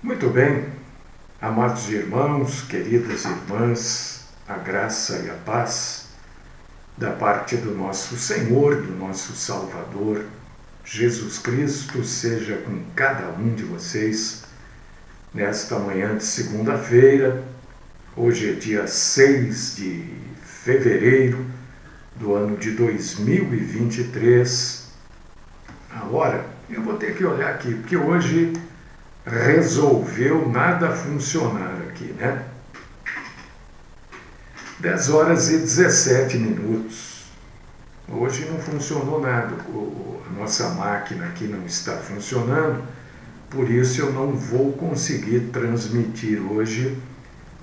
Muito bem, amados irmãos, queridas irmãs, a graça e a paz da parte do nosso Senhor, do nosso Salvador, Jesus Cristo, seja com cada um de vocês nesta manhã de segunda-feira. Hoje é dia 6 de fevereiro do ano de 2023. Agora, eu vou ter que olhar aqui, porque hoje resolveu nada funcionar aqui, né? 10 horas e 17 minutos. Hoje não funcionou nada. A nossa máquina aqui não está funcionando, por isso eu não vou conseguir transmitir hoje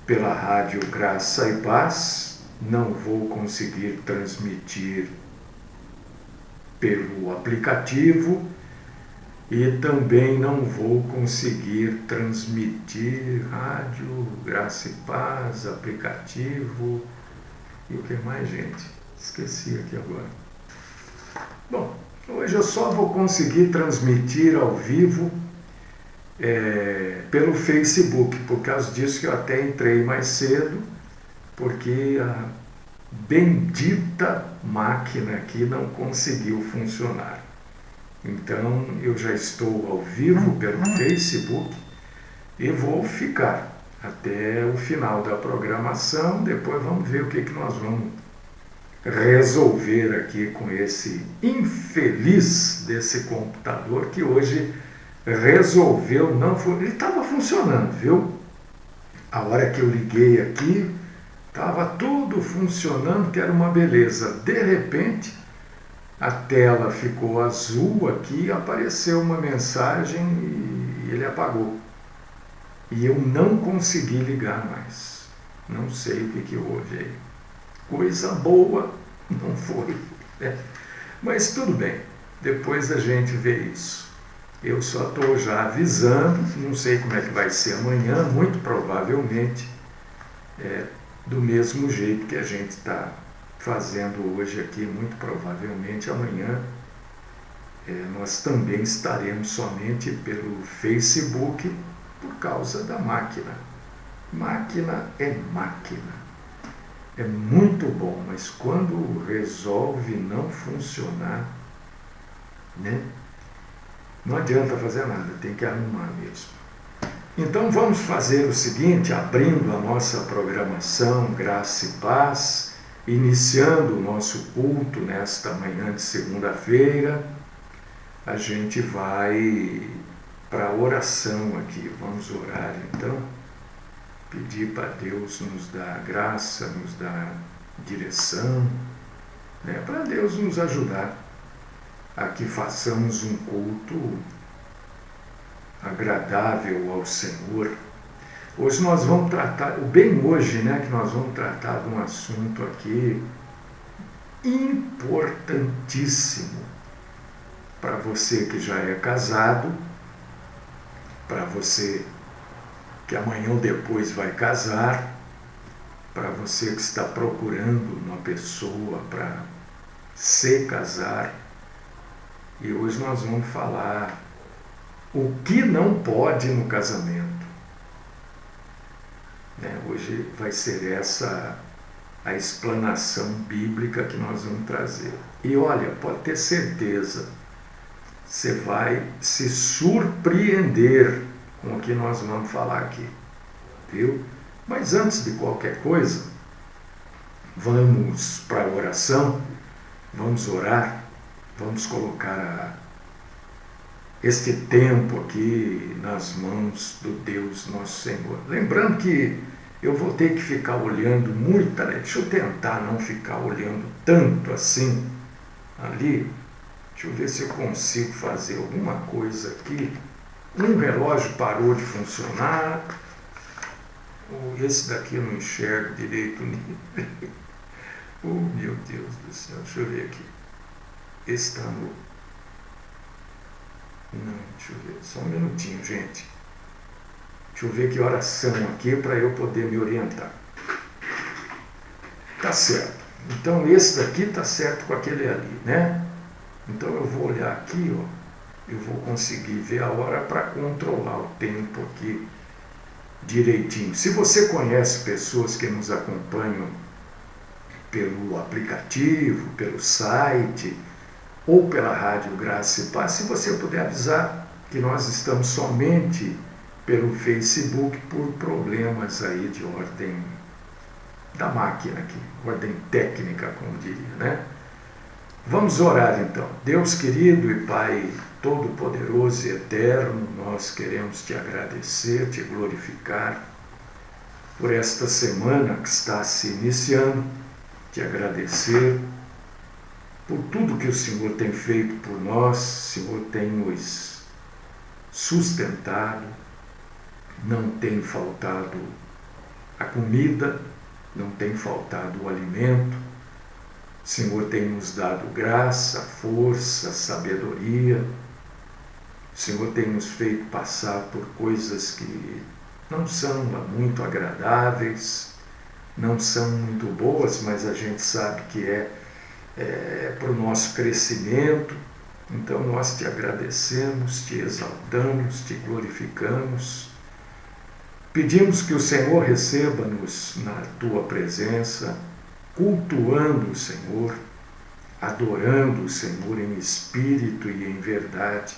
pela rádio Graça e Paz, não vou conseguir transmitir pelo aplicativo e também não vou conseguir transmitir rádio Graça e Paz, aplicativo e o que mais, gente? Esqueci aqui agora. Bom, hoje eu só vou conseguir transmitir ao vivo pelo Facebook, por causa disso que eu até entrei mais cedo, porque a bendita máquina aqui não conseguiu funcionar. Então eu já estou ao vivo pelo Facebook e vou ficar até o final da programação. Depois vamos ver o que nós vamos resolver aqui com esse infeliz desse computador que hoje resolveu não funcionar. Ele estava funcionando, viu? A hora que eu liguei aqui, estava tudo funcionando, que era uma beleza. De repente, a tela ficou azul aqui, apareceu uma mensagem e ele apagou. E eu não consegui ligar mais. Não sei o que houve aí. Coisa boa não foi, né? Mas tudo bem, depois a gente vê isso. Eu só estou já avisando, não sei como é que vai ser amanhã, muito provavelmente do mesmo jeito que a gente está fazendo hoje aqui, muito provavelmente amanhã nós também estaremos somente pelo Facebook por causa da máquina. Máquina é máquina. É muito bom, mas quando resolve não funcionar, né? Não adianta fazer nada, tem que arrumar mesmo. Então vamos fazer o seguinte, abrindo a nossa programação Graça e Paz, iniciando o nosso culto nesta manhã de segunda-feira, a gente vai para a oração aqui. Vamos orar então, pedir para Deus nos dar graça, nos dar direção, né, para Deus nos ajudar a que façamos um culto agradável ao Senhor. Hoje nós vamos tratar, bem hoje, né, que nós vamos tratar de um assunto aqui importantíssimo para você que já é casado, para você que amanhã ou depois vai casar, para você que está procurando uma pessoa para se casar. E hoje nós vamos falar o que não pode no casamento. Hoje vai ser essa a explanação bíblica que nós vamos trazer. E olha, pode ter certeza, você vai se surpreender com o que nós vamos falar aqui, viu? Mas antes de qualquer coisa, vamos para a oração, vamos orar, vamos colocar este tempo aqui nas mãos do Deus nosso Senhor. Lembrando que eu vou ter que ficar olhando muito, deixa eu tentar não ficar olhando tanto assim ali. Deixa eu ver se eu consigo fazer alguma coisa aqui. Um relógio parou de funcionar. Esse daqui eu não enxergo direito. Oh, meu Deus do céu, deixa eu ver aqui. Esse está no... Não, deixa eu ver, só um minutinho, gente. Deixa eu ver que horas são aqui para eu poder me orientar. Tá certo. Então esse daqui tá certo com aquele ali, né? Então eu vou olhar aqui, ó. eu vou conseguir ver a hora para controlar o tempo aqui direitinho. Se você conhece pessoas que nos acompanham pelo aplicativo, pelo site ou pela Rádio Graça e Paz, se você puder avisar que nós estamos somente pelo Facebook por problemas aí de ordem da máquina aqui, ordem técnica, como diria, né? Vamos orar então. Deus querido e Pai todo-poderoso e eterno, nós queremos te agradecer, te glorificar por esta semana que está se iniciando, te agradecer por tudo que o Senhor tem feito por nós. O Senhor tem nos sustentado, não tem faltado a comida, não tem faltado o alimento. O Senhor tem nos dado graça, força, sabedoria. O Senhor tem nos feito passar por coisas que não são muito agradáveis, não são muito boas, mas a gente sabe que é para o nosso crescimento. Então nós te agradecemos, te exaltamos, te glorificamos. Pedimos que o Senhor receba-nos na tua presença, cultuando o Senhor, adorando o Senhor em espírito e em verdade.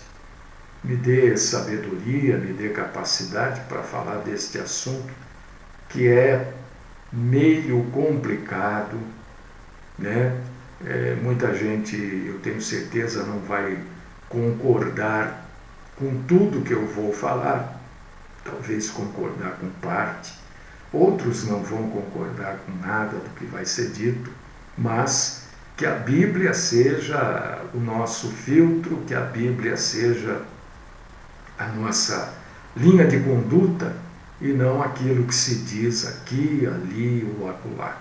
Me dê sabedoria, me dê capacidade para falar deste assunto que é meio complicado, né? Muita gente, eu tenho certeza, não vai concordar com tudo que eu vou falar, talvez concordar com parte, outros não vão concordar com nada do que vai ser dito, mas que a Bíblia seja o nosso filtro, que a Bíblia seja a nossa linha de conduta e não aquilo que se diz aqui, ali ou acolá.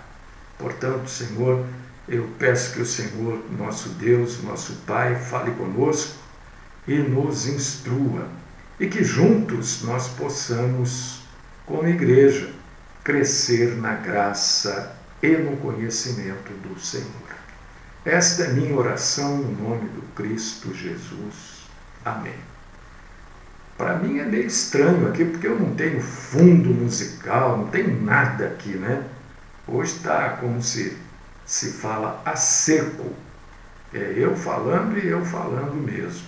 Portanto, Senhor, eu peço que o Senhor, nosso Deus, nosso Pai, fale conosco e nos instrua, e que juntos nós possamos, como igreja, crescer na graça e no conhecimento do Senhor. Esta é minha oração no nome do Cristo Jesus. Amém. Para mim é meio estranho aqui, porque eu não tenho fundo musical, não tenho nada aqui, né? Hoje está como se fala a seco. É eu falando e eu falando mesmo.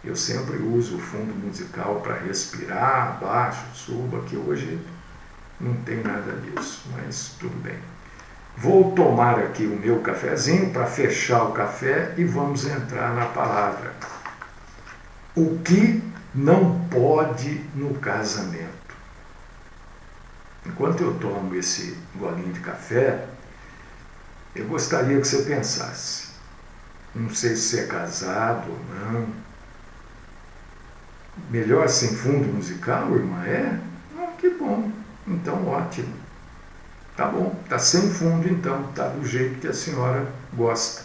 Eu sempre uso o fundo musical para respirar, abaixo, suba, que hoje não tem nada disso, mas tudo bem. Vou tomar aqui o meu cafezinho para fechar o café e vamos entrar na palavra. O que não pode no casamento? Enquanto eu tomo esse golinho de café, eu gostaria que você pensasse. Não sei se você é casado ou não. Melhor sem fundo musical, irmã? Que bom. Então, ótimo. Tá bom, tá sem fundo então, tá do jeito que a senhora gosta.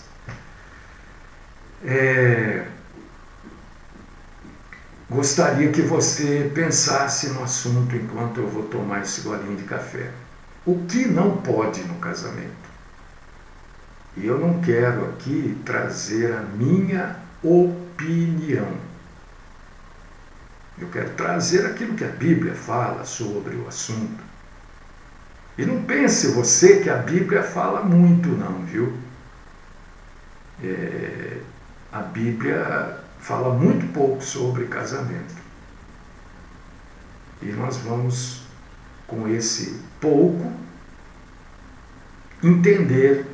Gostaria que você pensasse no assunto enquanto eu vou tomar esse golinho de café. O que não pode no casamento? E eu não quero aqui trazer a minha opinião. Eu quero trazer aquilo que a Bíblia fala sobre o assunto. E não pense você que a Bíblia fala muito, não, viu? A Bíblia fala muito pouco sobre casamento. E nós vamos, com esse pouco, entender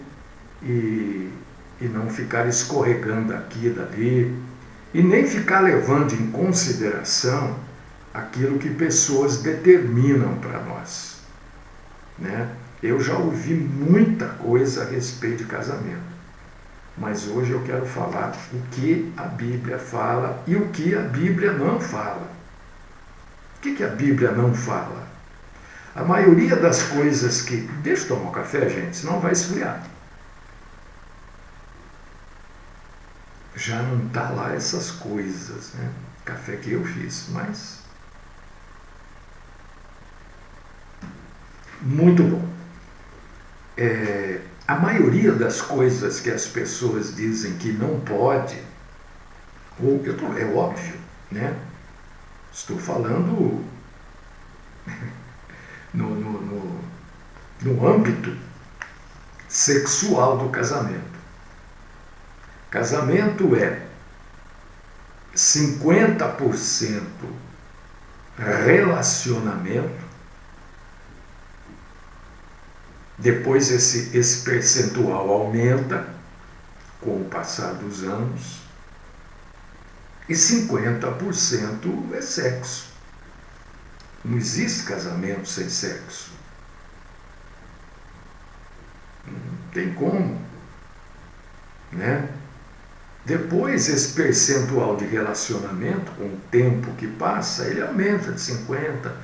e não ficar escorregando aqui e dali, e nem ficar levando em consideração aquilo que pessoas determinam para nós. Né? Eu já ouvi muita coisa a respeito de casamento, mas hoje eu quero falar o que a Bíblia fala e o que a Bíblia não fala. O que a Bíblia não fala? A maioria das coisas que... Deixa eu tomar um café, gente, senão vai esfriar. Já não está lá essas coisas, né? Café que eu fiz, mas... Muito bom. A maioria das coisas que as pessoas dizem que não pode, É óbvio, né? Estou falando no âmbito sexual do casamento. Casamento é 50% relacionamento, depois esse percentual aumenta com o passar dos anos, e 50% é sexo. Não existe casamento sem sexo. Não tem como, né? Depois, esse percentual de relacionamento, com o tempo que passa, ele aumenta de 50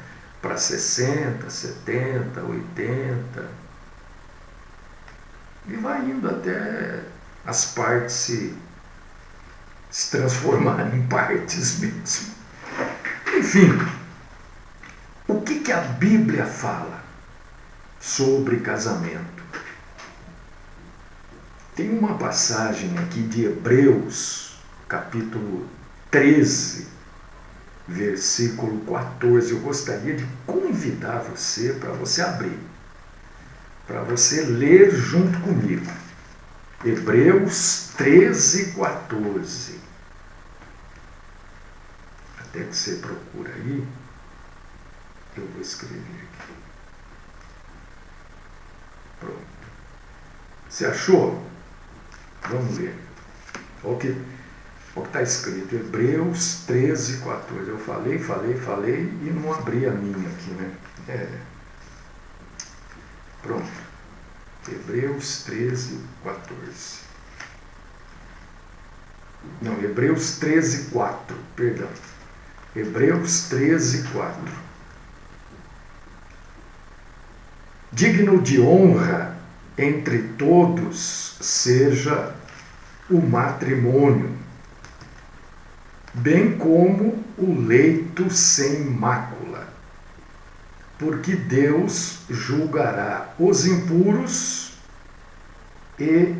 para 60, 70, 80. E vai indo até as partes se transformarem em partes mesmo. Enfim, o que a Bíblia fala sobre casamento? Tem uma passagem aqui de Hebreus, capítulo 13, versículo 14. Eu gostaria de convidar você para você abrir, para você ler junto comigo. Hebreus 13, 14. Até que você procura aí, eu vou escrever aqui. Pronto. Você achou? Vamos ler. Olha o que está escrito. Hebreus 13, 14. Eu falei e não abri a minha aqui, né? Pronto. Hebreus 13, 14. Não, Hebreus 13, 4. Perdão. Hebreus 13, 4. Digno de honra entre todos seja o matrimônio, bem como o leito sem mácula, porque Deus julgará os impuros e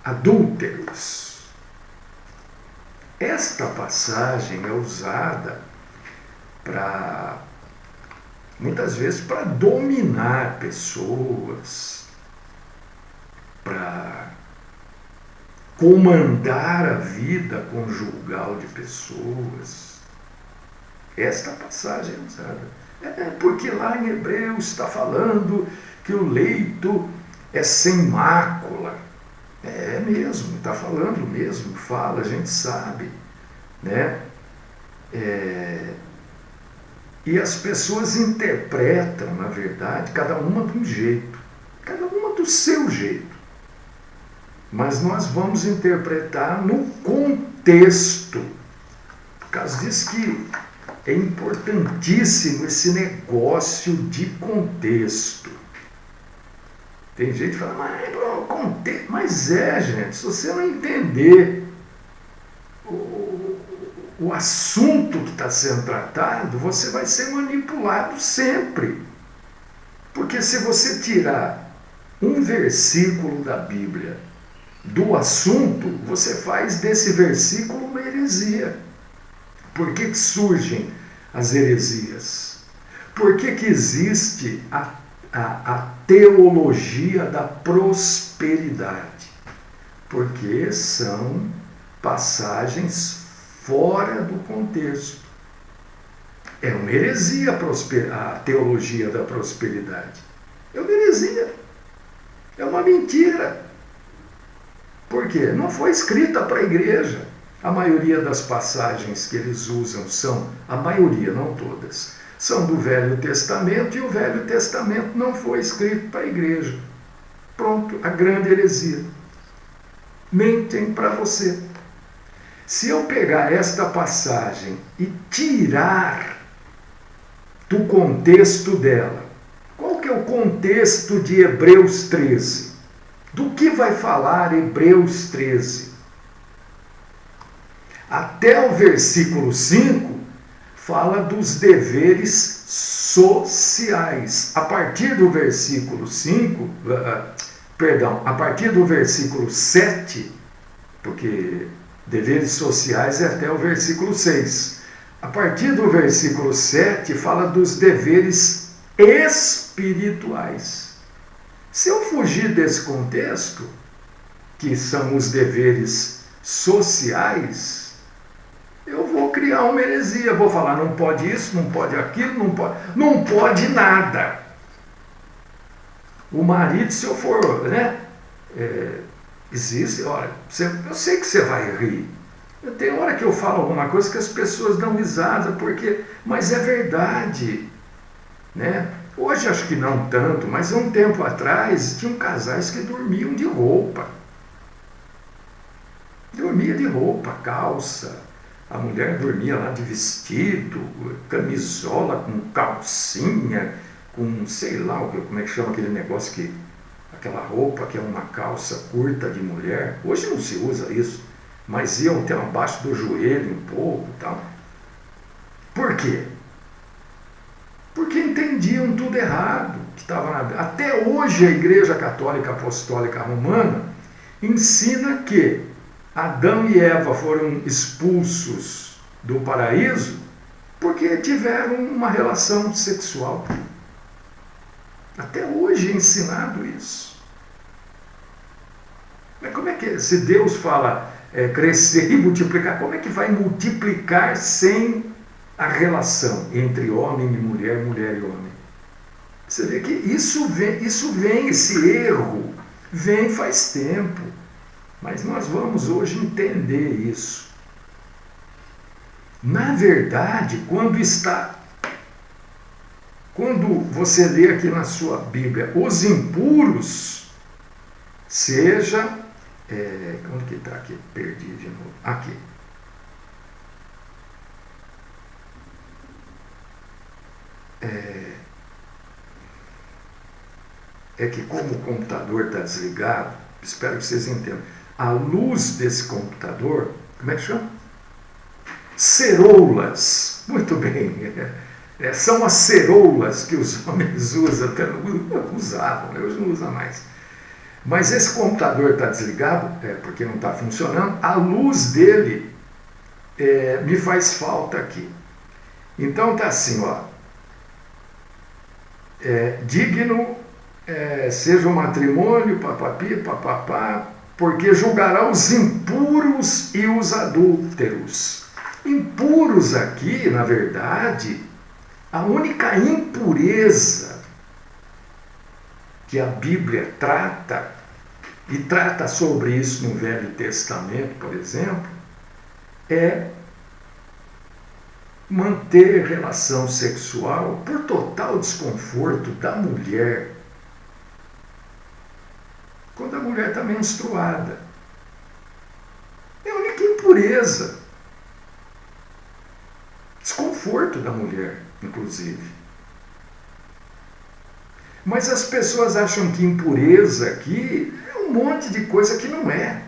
adúlteros. Esta passagem é usada muitas vezes para dominar pessoas, para comandar a vida conjugal de pessoas. Esta passagem é usada. Porque lá em Hebreus está falando que o leito é sem mácula. É mesmo, está falando mesmo, fala, a gente sabe, né? E as pessoas interpretam, na verdade, cada uma de um jeito, cada uma do seu jeito. Mas nós vamos interpretar no contexto. Por causa disso que é importantíssimo esse negócio de contexto. Tem gente que fala, mas gente, se você não entender o assunto que está sendo tratado, você vai ser manipulado sempre. Porque se você tirar um versículo da Bíblia do assunto, você faz desse versículo uma heresia. Por que surgem as heresias? Por que existe a teologia da prosperidade? Porque são passagens fora do contexto. É uma heresia a teologia da prosperidade. É uma heresia. É uma mentira. Por quê? Não foi escrita para a igreja. A maioria das passagens que eles usam a maioria, não todas, são do Velho Testamento, e o Velho Testamento não foi escrito para a igreja. Pronto, a grande heresia. Mentem para você. Se eu pegar esta passagem e tirar do contexto dela, qual que é o contexto de Hebreus 13? Do que vai falar Hebreus 13? Até o versículo 5 fala dos deveres sociais. A partir do versículo 5, a partir do versículo 7, porque Deveres sociais é até o versículo 6. A partir do versículo 7 fala dos deveres espirituais. Se eu fugir desse contexto, que são os deveres sociais, eu vou criar uma heresia, vou falar não pode isso, não pode aquilo, não pode nada. O marido, se eu for, né, existe, olha, eu sei que você vai rir. Tem hora que eu falo alguma coisa que as pessoas dão risada, mas é verdade, né? Hoje acho que não tanto, mas há um tempo atrás tinham casais que dormiam de roupa. Dormia de roupa, calça. A mulher dormia lá de vestido, camisola com calcinha, com sei lá como é que chama aquele negócio aquela roupa que é uma calça curta de mulher. Hoje não se usa isso, mas iam até abaixo do joelho um pouco e tal. Por quê? Porque entendiam tudo errado. Até hoje a Igreja Católica Apostólica Romana ensina que Adão e Eva foram expulsos do paraíso porque tiveram uma relação sexual. Até hoje é ensinado isso. Mas como é que, se Deus fala crescer e multiplicar, como é que vai multiplicar sem a relação entre homem e mulher, mulher e homem? Você vê que isso vem, esse erro, vem faz tempo. Mas nós vamos hoje entender isso. Na verdade, quando você lê aqui na sua Bíblia, os impuros, seja... onde que está aqui? Perdi de novo. Aqui. É que como o computador está desligado, espero que vocês entendam, a luz desse computador, como é que chama? Ceroulas. Muito bem. São as ceroulas que os homens usavam, né? Hoje não usa mais. Mas esse computador está desligado, porque não está funcionando, a luz dele me faz falta aqui. Então está assim, ó. Digno seja o matrimônio, papapi, papapá, porque julgará os impuros e os adúlteros. Impuros aqui, na verdade, a única impureza que a Bíblia trata, e trata sobre isso no Velho Testamento, por exemplo, é manter relação sexual por total desconforto da mulher, quando a mulher está menstruada. É a única impureza. Desconforto da mulher, inclusive. Mas as pessoas acham que impureza aqui é um monte de coisa que não é.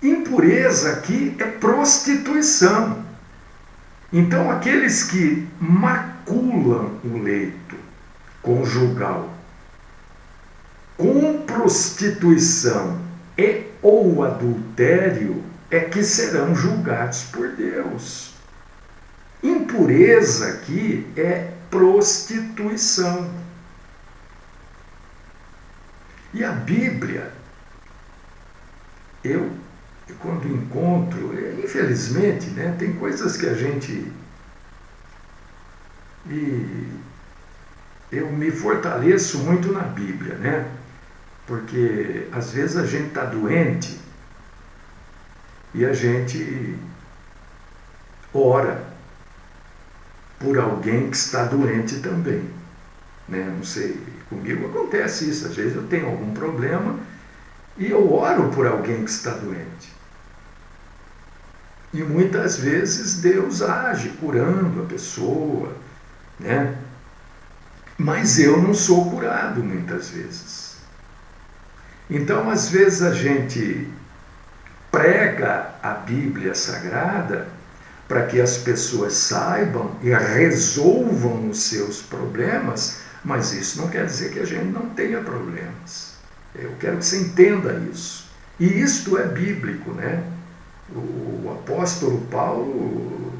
Impureza aqui é prostituição. Então, aqueles que maculam o leito conjugal com prostituição e ou adultério é que serão julgados por Deus. Impureza aqui é prostituição. E a Bíblia, quando encontro, infelizmente, né, tem coisas que a gente... eu me fortaleço muito na Bíblia, né? Porque às vezes a gente está doente e a gente ora por alguém que está doente também, né? Não sei, comigo acontece isso, às vezes eu tenho algum problema e eu oro por alguém que está doente. E muitas vezes Deus age curando a pessoa, né? Mas eu não sou curado muitas vezes. Então, às vezes a gente prega a Bíblia Sagrada para que as pessoas saibam e resolvam os seus problemas, mas isso não quer dizer que a gente não tenha problemas. Eu quero que você entenda isso. E isto é bíblico, né? O apóstolo Paulo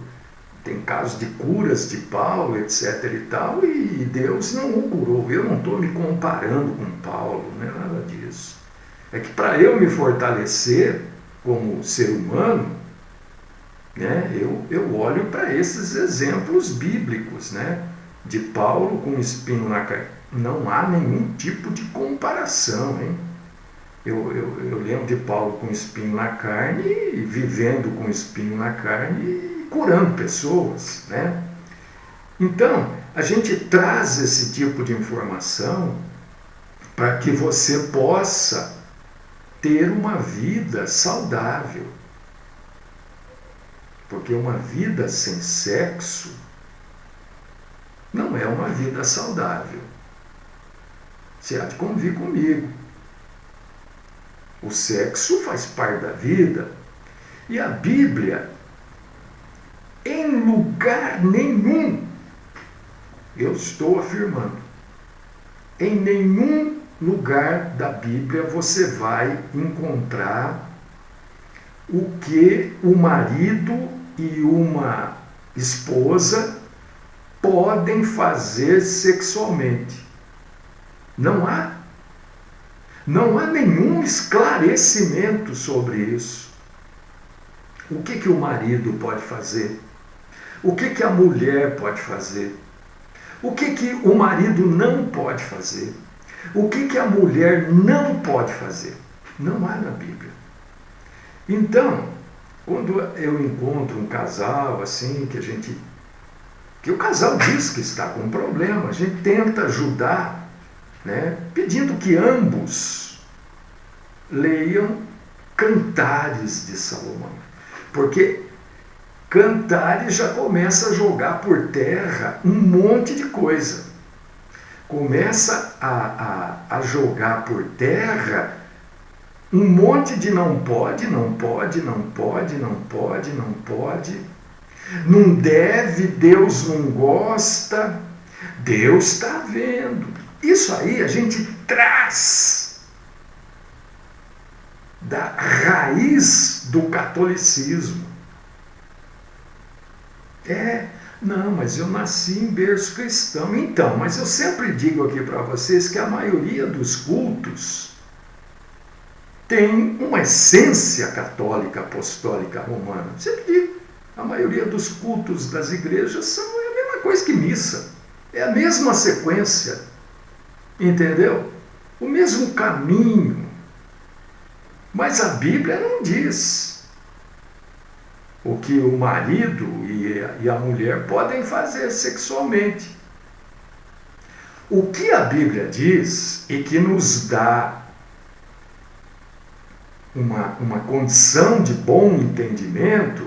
tem casos de curas de Paulo, etc. e tal, e Deus não o curou. Eu não estou me comparando com Paulo, não é nada disso. É que para eu me fortalecer como ser humano, né, eu olho para esses exemplos bíblicos, né, de Paulo com espinho na carne. Não há nenhum tipo de comparação, hein? Eu lembro de Paulo com espinho na carne, vivendo com espinho na carne e curando pessoas, né? Então, a gente traz esse tipo de informação para que você possa ter uma vida saudável. Porque uma vida sem sexo não é uma vida saudável. Você há de convir comigo. O sexo faz parte da vida. E a Bíblia, em lugar nenhum, eu estou afirmando, em nenhum lugar da Bíblia você vai encontrar o que o marido e uma esposa podem fazer sexualmente. Não há. Não há nenhum esclarecimento sobre isso. O que o marido pode fazer? O que a mulher pode fazer? O que o marido não pode fazer? O que a mulher não pode fazer? Não há na Bíblia. Então, quando eu encontro um casal assim, que o casal diz que está com um problema, a gente tenta ajudar, né, pedindo que ambos leiam Cantares de Salomão. Porque Cantares já começa a jogar por terra um monte de coisa. Começa a jogar por terra um monte de não pode, não pode, não pode, não pode, não pode. Não deve, Deus não gosta, Deus está vendo. Isso aí a gente traz da raiz do catolicismo. Não, mas eu nasci em berço cristão. Então, mas eu sempre digo aqui para vocês que a maioria dos cultos tem uma essência católica, apostólica, romana. Sempre digo, a maioria dos cultos das igrejas são a mesma coisa que missa. É a mesma sequência, entendeu? O mesmo caminho. Mas a Bíblia não diz o que o marido e a mulher podem fazer sexualmente. O que a Bíblia diz e que nos dá uma condição de bom entendimento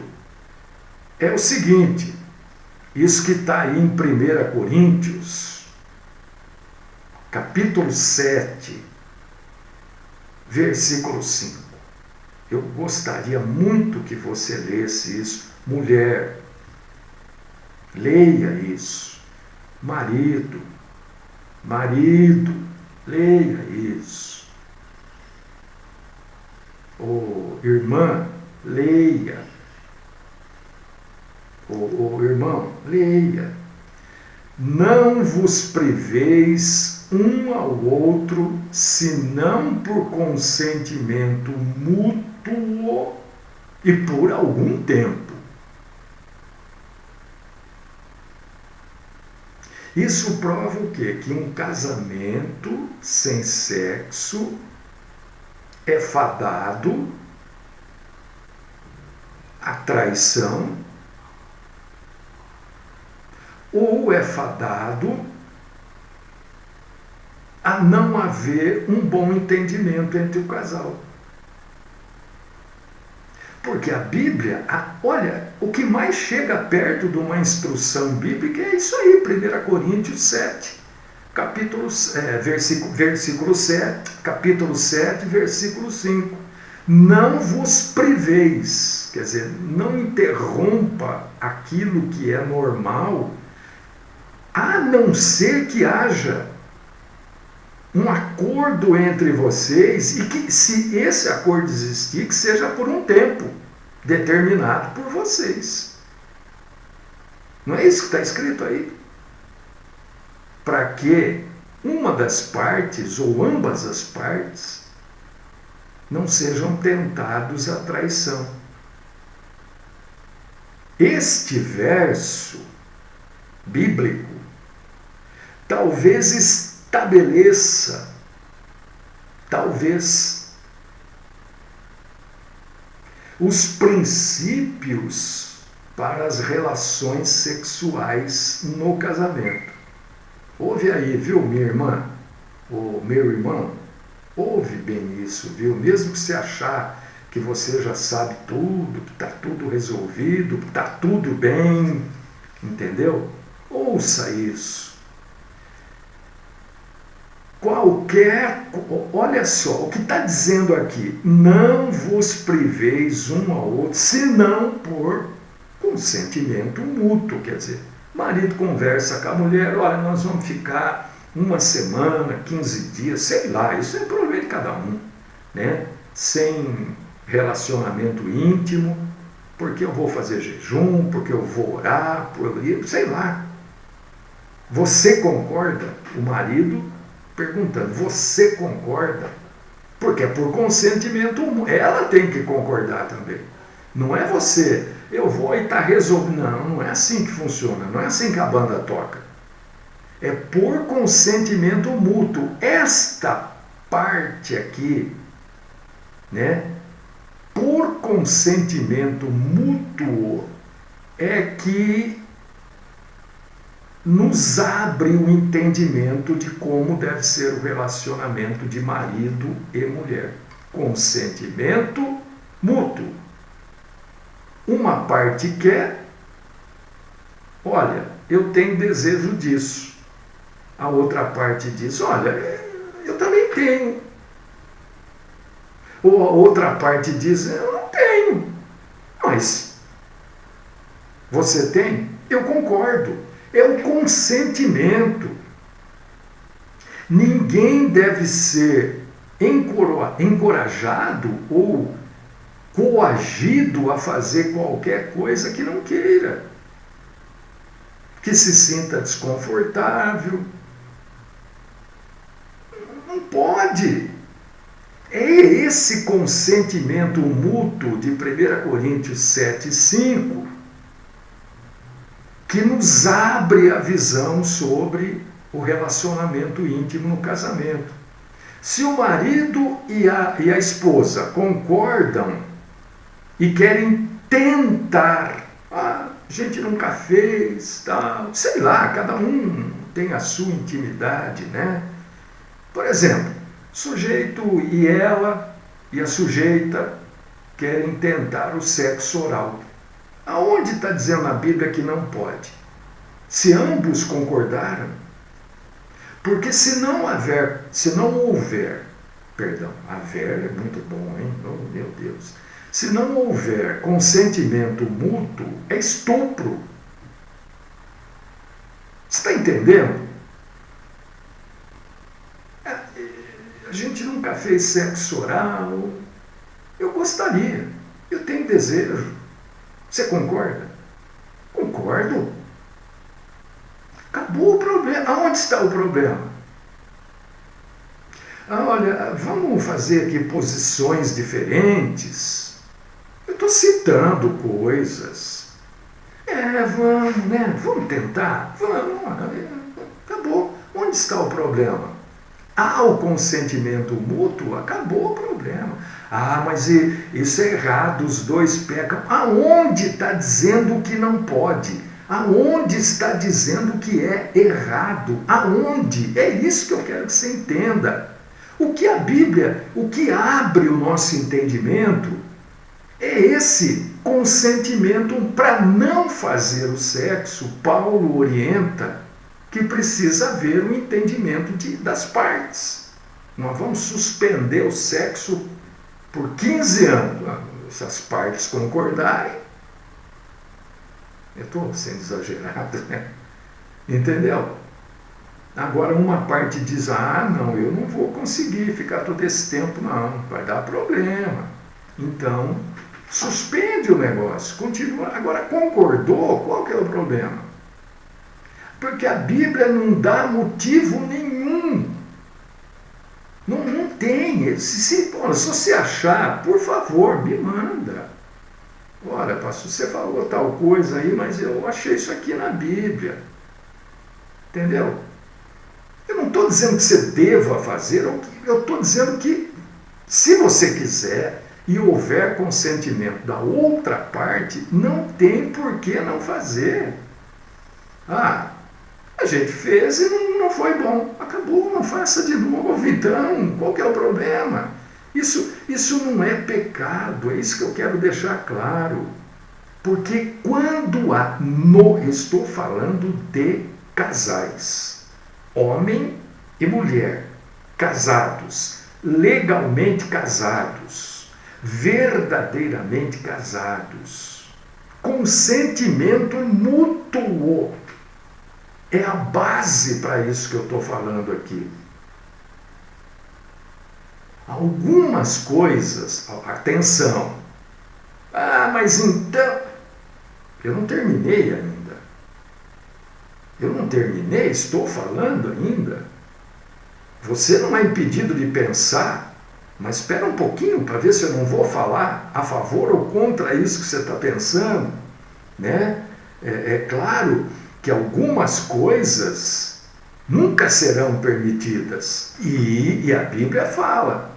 é o seguinte, isso que está aí em 1 Coríntios, capítulo 7, versículo 5. Eu gostaria muito que você lesse isso. Mulher, leia isso. Marido, leia isso. Irmã, leia. Irmão, leia. Não vos priveis um ao outro, senão por consentimento mútuo e por algum tempo. Isso prova o quê? Que um casamento sem sexo é fadado à traição ou é fadado a não haver um bom entendimento entre o casal. Porque a Bíblia, olha, o que mais chega perto de uma instrução bíblica é isso aí, 1 Coríntios 7, versículo 7, capítulo 7, versículo 5. Não vos priveis, quer dizer, não interrompa aquilo que é normal, a não ser que haja um acordo entre vocês e que, se esse acordo existir, que seja por um tempo, determinado por vocês. Não é isso que está escrito aí? Para que uma das partes, ou ambas as partes, não sejam tentados à traição. Este verso bíblico talvez estabeleça, os princípios para as relações sexuais no casamento. Ouve aí, viu, minha irmã? Ou meu irmão? Ouve bem isso, viu? Mesmo que você achar que você já sabe tudo, que está tudo resolvido, que está tudo bem, entendeu? Ouça isso. Olha só, o que está dizendo aqui, não vos priveis um ao outro, senão por consentimento mútuo, quer dizer, o marido conversa com a mulher, olha, nós vamos ficar uma semana, 15 dias, sei lá, isso é problema de cada um, né? Sem relacionamento íntimo, porque eu vou fazer jejum, porque eu vou orar, sei lá. Você concorda? O marido perguntando, você concorda? Porque é por consentimento, ela tem que concordar também. Não é você, eu vou e está resolvido. Não, não é assim que funciona, não é assim que a banda toca. É por consentimento mútuo. Esta parte aqui, né? Por consentimento mútuo é que nos abre o entendimento de como deve ser o relacionamento de marido e mulher. Consentimento mútuo. Uma parte quer, olha, eu tenho desejo disso. A outra parte diz, olha, eu também tenho. Ou a outra parte diz, eu não tenho. Mas você tem? Eu concordo. É o consentimento. Ninguém deve ser encorajado ou coagido a fazer qualquer coisa que não queira, que se sinta desconfortável. Não pode. É esse consentimento mútuo de 1 Coríntios 7:5 que nos abre a visão sobre o relacionamento íntimo no casamento. Se o marido e a esposa concordam e querem tentar, a gente nunca fez, tal, sei lá, cada um tem a sua intimidade, né? Por exemplo, o sujeito e ela e a sujeita querem tentar o sexo oral. Aonde está dizendo na Bíblia que não pode? Se ambos concordaram, porque se não houver, haver é muito bom, hein? Oh, meu Deus. Se não houver consentimento mútuo, é estupro. Você está entendendo? A gente nunca fez sexo oral. Eu gostaria, eu tenho desejo. Você concorda? Concordo. Acabou o problema. Aonde está o problema? Olha, vamos fazer aqui posições diferentes. Eu estou citando coisas. Vamos, né? Vamos tentar. Vamos. Acabou. Onde está o problema? Há o consentimento mútuo, acabou o problema. Mas isso é errado, os dois pecam. Aonde está dizendo que não pode? Aonde está dizendo que é errado? Aonde? É isso que eu quero que você entenda. O que a Bíblia, o que abre o nosso entendimento, é esse consentimento para não fazer o sexo. Paulo orienta que precisa haver um entendimento das partes. Nós vamos suspender o sexo por 15 anos. Se as partes concordarem, eu estou sendo exagerado, né? Entendeu? Agora uma parte diz, não, eu não vou conseguir ficar todo esse tempo, não, vai dar problema. Então, Suspende o negócio, continua. Agora, concordou, qual que é o problema? Porque a Bíblia não dá motivo nenhum. Não tem. Se você achar, por favor, me manda. Olha, pastor, você falou tal coisa aí, mas eu achei isso aqui na Bíblia. Entendeu? Eu não estou dizendo que você deva fazer, eu estou dizendo que, se você quiser e houver consentimento da outra parte, não tem por que não fazer. Ah, a gente fez e não foi bom. Acabou, não faça de novo, então. Qual que é o problema? Isso não é pecado, é isso que eu quero deixar claro. Porque quando estou falando de casais, homem e mulher, casados, legalmente casados, verdadeiramente casados, consentimento mútuo, é a base para isso que eu estou falando aqui. Algumas coisas, atenção, mas então, eu não terminei ainda. Eu não terminei, estou falando ainda. Você não é impedido de pensar, mas espera um pouquinho para ver se eu não vou falar a favor ou contra isso que você está pensando, né? É claro que algumas coisas nunca serão permitidas, e a Bíblia fala.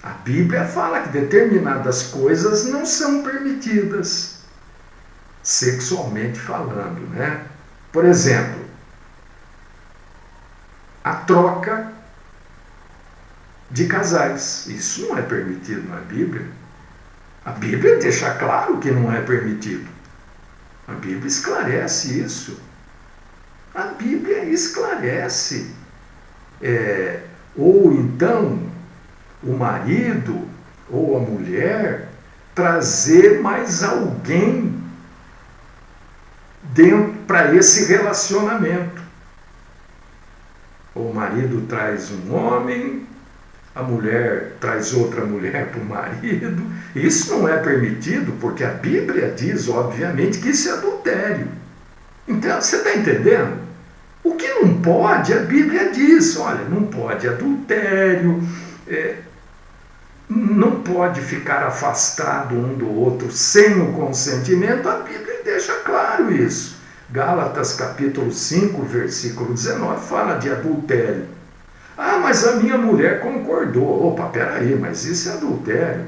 A Bíblia fala que determinadas coisas não são permitidas, sexualmente falando, né? Por exemplo, a troca de casais. Isso não é permitido na Bíblia. A Bíblia deixa claro que não é permitido. A Bíblia esclarece isso. A Bíblia esclarece. Ou então, o marido ou a mulher trazer mais alguém para esse relacionamento. O marido traz um homem, a mulher traz outra mulher para o marido. Isso não é permitido, porque a Bíblia diz, obviamente, que isso é adultério. Então, você está entendendo? O que não pode, a Bíblia diz, olha, não pode adultério, não pode ficar afastado um do outro sem o consentimento. A Bíblia deixa claro isso. Gálatas capítulo 5, versículo 19, fala de adultério. Mas a minha mulher concordou. Opa, peraí, mas isso é adultério.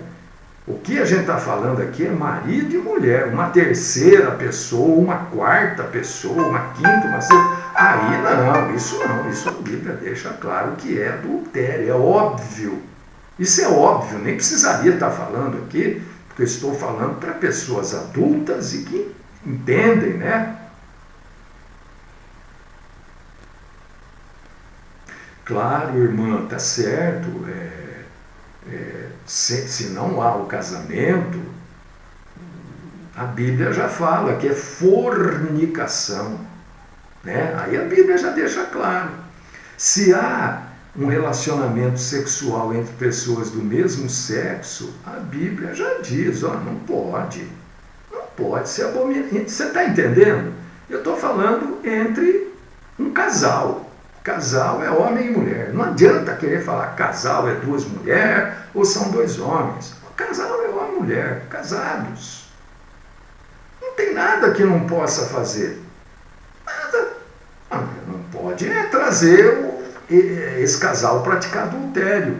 O que a gente está falando aqui é marido e mulher, uma terceira pessoa, uma quarta pessoa, uma quinta, uma sexta. Aí não, isso a Bíblia deixa claro que é adultério, é óbvio. Isso é óbvio, nem precisaria estar falando aqui, porque eu estou falando para pessoas adultas e que entendem, né? Claro, irmã, está certo. Se não há o casamento, a Bíblia já fala que é fornicação, né? Aí a Bíblia já deixa claro. Se há um relacionamento sexual entre pessoas do mesmo sexo, a Bíblia já diz, não pode ser abominável. Você está entendendo? Eu estou falando entre um casal. Casal é homem e mulher. Não adianta querer falar casal é duas mulheres ou são dois homens. Casal é homem e mulher, casados. Não tem nada que não possa fazer. Nada. Não pode trazer esse casal praticar adultério.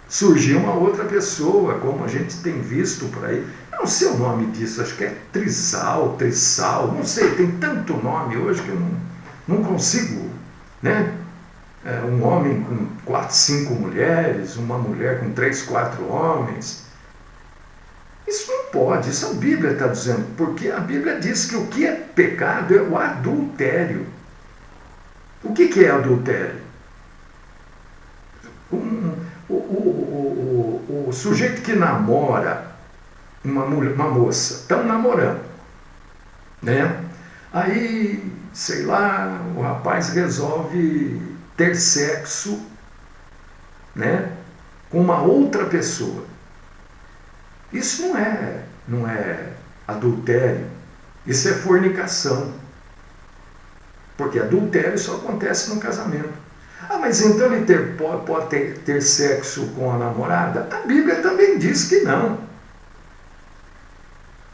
Surgir uma outra pessoa, como a gente tem visto por aí. Não sei o nome disso, acho que é trisal, não sei, tem tanto nome hoje que eu não consigo, né? Um homem com 4, 5 mulheres, uma mulher com 3, 4 homens. Isso não pode, isso a Bíblia está dizendo, porque a Bíblia diz que o que é pecado é o adultério. O que é adultério? O sujeito que namora uma moça, estão namorando, né? Aí, sei lá, o rapaz resolve ter sexo, né? com uma outra pessoa. Isso não é adultério, isso é fornicação. Porque adultério só acontece no casamento. Ah, mas então ele pode ter sexo com a namorada? A Bíblia também diz que não.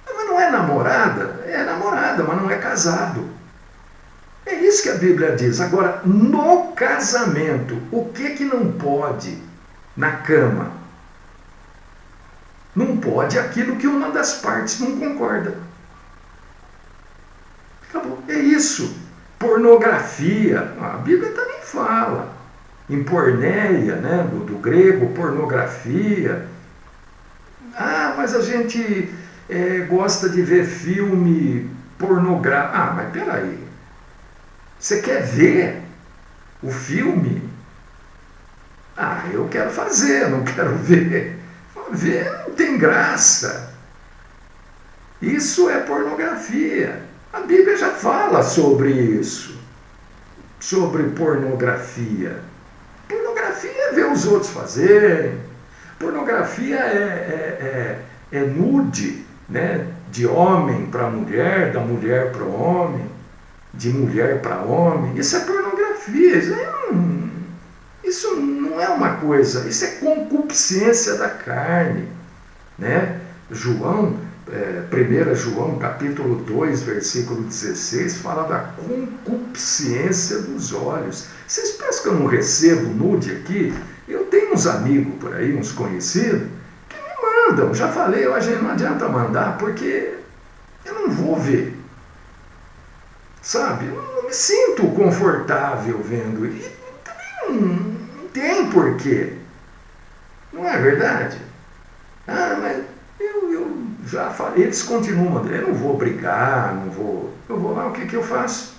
Mas não é namorada? É namorada, mas não é casado. É isso que a Bíblia diz. Agora, no casamento, o que não pode na cama? Não pode aquilo que uma das partes não concorda. Acabou. É isso. Pornografia. A Bíblia também fala. Em porneia, né? do grego, pornografia. Ah, mas a gente gosta de ver filme pornográfico. Ah, mas peraí. Você quer ver o filme? Ah, eu quero fazer, não quero ver. Ver não tem graça. Isso é pornografia. A Bíblia já fala sobre isso. Sobre pornografia. Pornografia é ver os outros fazerem. Pornografia é nude, né? De homem para mulher, da mulher para o homem, de mulher para homem. Isso é pornografia. Isso não é uma coisa, isso é concupiscência da carne. Né? João, 1 João capítulo 2, versículo 16, fala da concupiscência dos olhos. Vocês pensam que eu não recebo nude aqui? Eu tenho uns amigos por aí, uns conhecidos, que me mandam. Já falei, hoje não adianta mandar, porque eu não vou ver. Sabe? Eu não me sinto confortável vendo. E também não tem porquê. Não é verdade? Ah, mas eu já falei, eles continuam mandando. Eu não vou brigar, não vou. Eu vou lá, o que eu faço?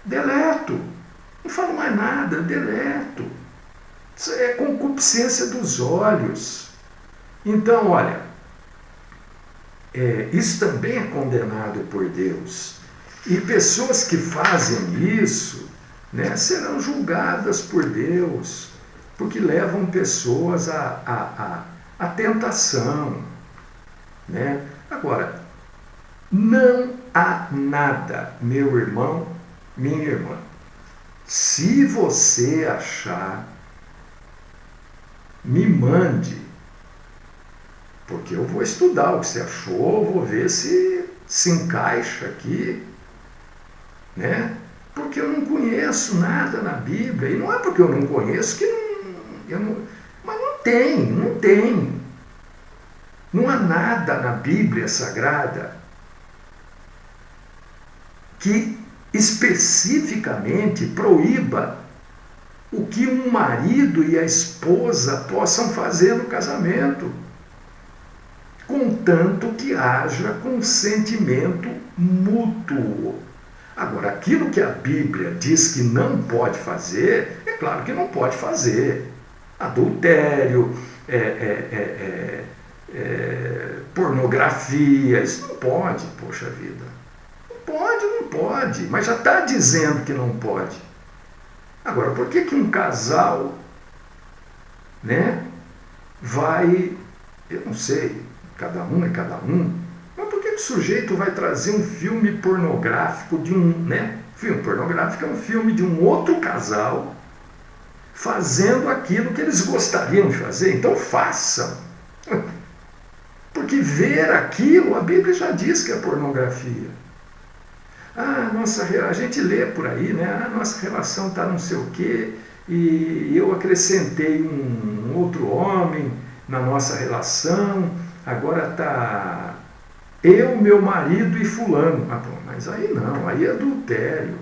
Deleto. Não falo mais nada, deleto. Isso é concupiscência dos olhos. Então, olha, isso também é condenado por Deus. E pessoas que fazem isso, né, serão julgadas por Deus, porque levam pessoas à tentação. Né? Agora, não há nada, meu irmão, minha irmã, se você achar, me mande, porque eu vou estudar o que você achou, vou ver se encaixa aqui, né? Porque eu não conheço nada na Bíblia, e não é porque eu não conheço que mas não tem. Não há nada na Bíblia Sagrada que especificamente proíba o que um marido e a esposa possam fazer no casamento, contanto que haja consentimento mútuo. Agora, aquilo que a Bíblia diz que não pode fazer, é claro que não pode fazer. Adultério, pornografia, isso não pode, poxa vida. Não pode, mas já está dizendo que não pode. Agora, por que um casal, né, vai, eu não sei, cada um é cada um, mas por que o sujeito vai trazer um filme pornográfico de filme pornográfico é um filme de um outro casal fazendo aquilo que eles gostariam de fazer, então façam. Porque ver aquilo, a Bíblia já diz que é pornografia. A gente lê por aí, né? A nossa relação está não sei o quê, e eu acrescentei um outro homem na nossa relação, agora está eu, meu marido e fulano. Mas aí não, aí é adultério.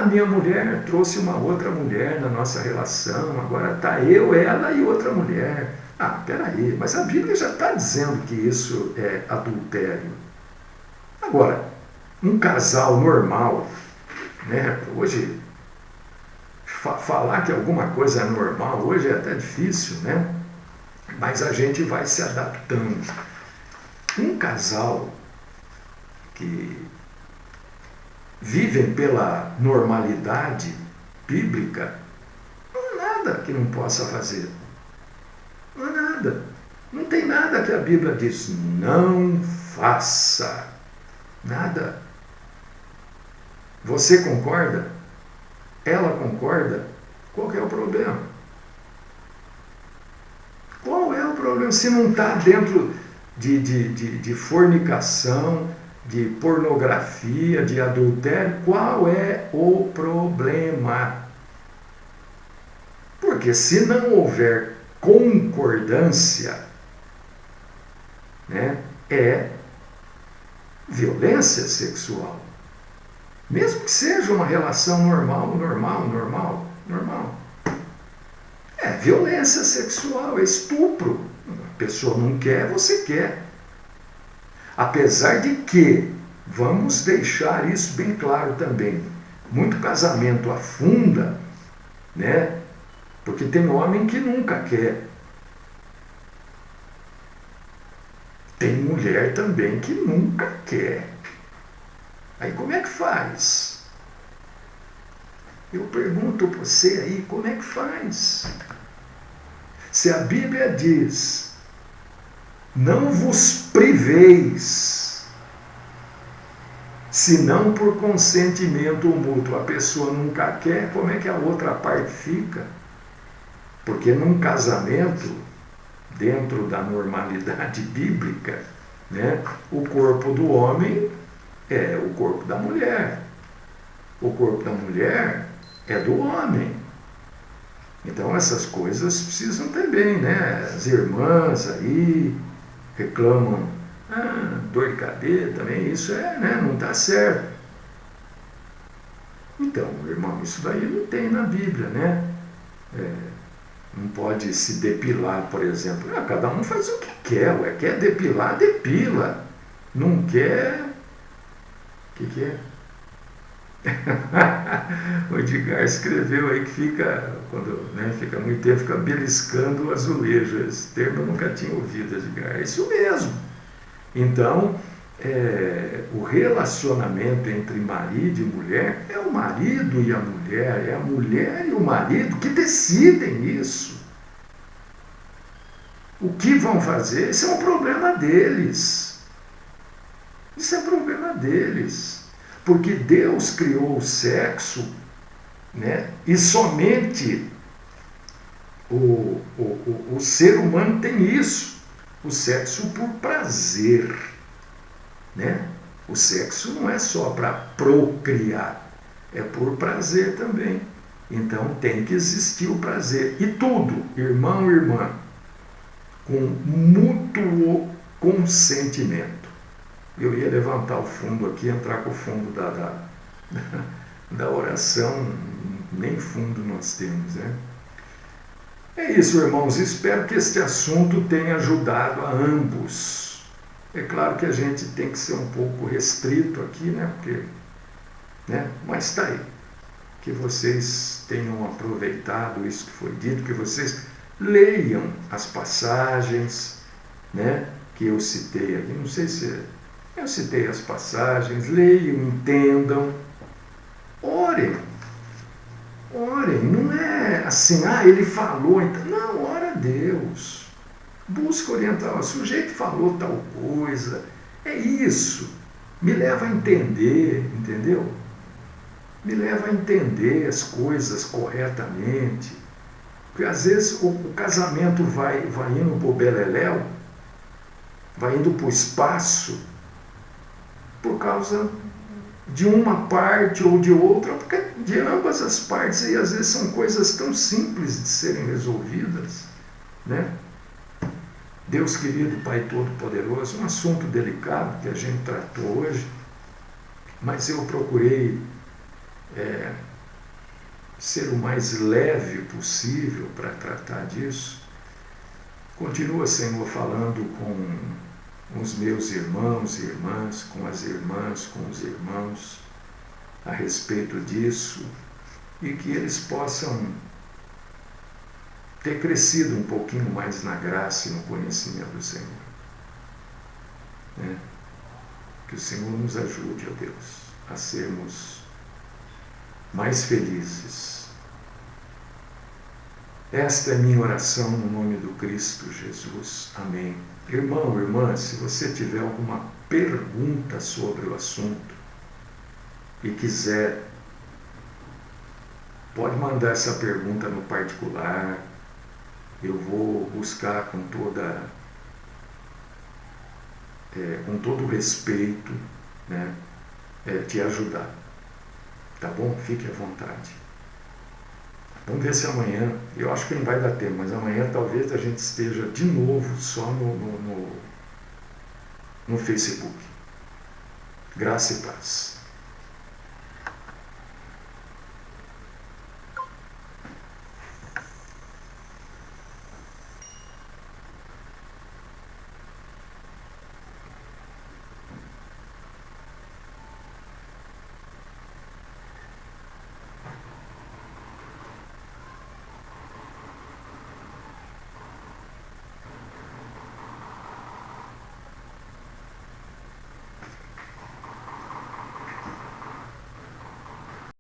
Minha mulher trouxe uma outra mulher na nossa relação, agora está eu, ela e outra mulher. Peraí, mas a Bíblia já está dizendo que isso é adultério. Agora, um casal normal, né? Hoje, falar que alguma coisa é normal hoje é até difícil, né? Mas a gente vai se adaptando. Um casal que vivem pela normalidade bíblica, não há nada que não possa fazer. Não tem nada que a Bíblia diz, não faça. Nada. Você concorda? Ela concorda? Qual que é o problema? Qual é o problema? Se não está dentro de fornicação, de pornografia, de adultério, qual é o problema? Porque se não houver concordância, né, é violência sexual. Mesmo que seja uma relação normal. É violência sexual, é estupro. A pessoa não quer, você quer. Apesar de que, vamos deixar isso bem claro também, muito casamento afunda, né? Porque tem homem que nunca quer. Tem mulher também que nunca quer. Aí como é que faz? Eu pergunto para você aí, como é que faz? Se a Bíblia diz, não vos priveis, senão por consentimento mútuo. A pessoa nunca quer, como é que a outra parte fica? Porque num casamento, dentro da normalidade bíblica, né, o corpo do homem é o corpo da mulher. O corpo da mulher é do homem. Então essas coisas precisam também, né? As irmãs aí reclamam, dor de cabeça também, isso né, não está certo. Então, irmão, isso daí não tem na Bíblia, né? Não pode se depilar, por exemplo. Cada um faz o que quer, quer depilar, depila. Não quer... O que é? O Edgar escreveu aí que fica, quando fica muito tempo, fica beliscando o azulejo. Esse termo eu nunca tinha ouvido, Edgar. É isso mesmo. Então, o relacionamento entre marido e mulher é o marido e a mulher, é a mulher e o marido que decidem isso. O que vão fazer? Isso é um problema deles. Isso é problema deles. Porque Deus criou o sexo, né? E somente o ser humano tem isso. O sexo por prazer, né? O sexo não é só para procriar, é por prazer também. Então tem que existir o prazer. E tudo, irmão e irmã, com mútuo consentimento. Eu ia levantar o fundo aqui, entrar com o fundo da oração, nem fundo nós temos, né? É isso, irmãos, espero que este assunto tenha ajudado a ambos. É claro que a gente tem que ser um pouco restrito aqui, né? Porque, mas está aí. Que vocês tenham aproveitado isso que foi dito, que vocês leiam as passagens, né, que eu citei aqui. Não sei se eu citei as passagens, leiam, entendam, orem, não é assim, ele falou, então, não, ora a Deus, busca orientar, o sujeito falou tal coisa, é isso, me leva a entender, entendeu? Me leva a entender as coisas corretamente, porque às vezes o casamento vai indo para o beleléu, vai indo para o espaço, por causa de uma parte ou de outra, porque de ambas as partes, e às vezes são coisas tão simples de serem resolvidas, né? Deus querido, Pai Todo-Poderoso, um assunto delicado que a gente tratou hoje, mas eu procurei ser o mais leve possível para tratar disso. Continua, Senhor, falando com os meus irmãos e irmãs, com as irmãs, com os irmãos, a respeito disso, e que eles possam ter crescido um pouquinho mais na graça e no conhecimento do Senhor. Que o Senhor nos ajude, ó Deus, a sermos mais felizes, Esta é minha oração no nome do Cristo Jesus. Amém. Irmão, irmã, se você tiver alguma pergunta sobre o assunto e quiser, pode mandar essa pergunta no particular. Eu vou buscar com todo o respeito, né, te ajudar. Tá bom? Fique à vontade. Vamos ver se amanhã, eu acho que não vai dar tempo, mas amanhã talvez a gente esteja de novo só no Facebook. Graça e paz.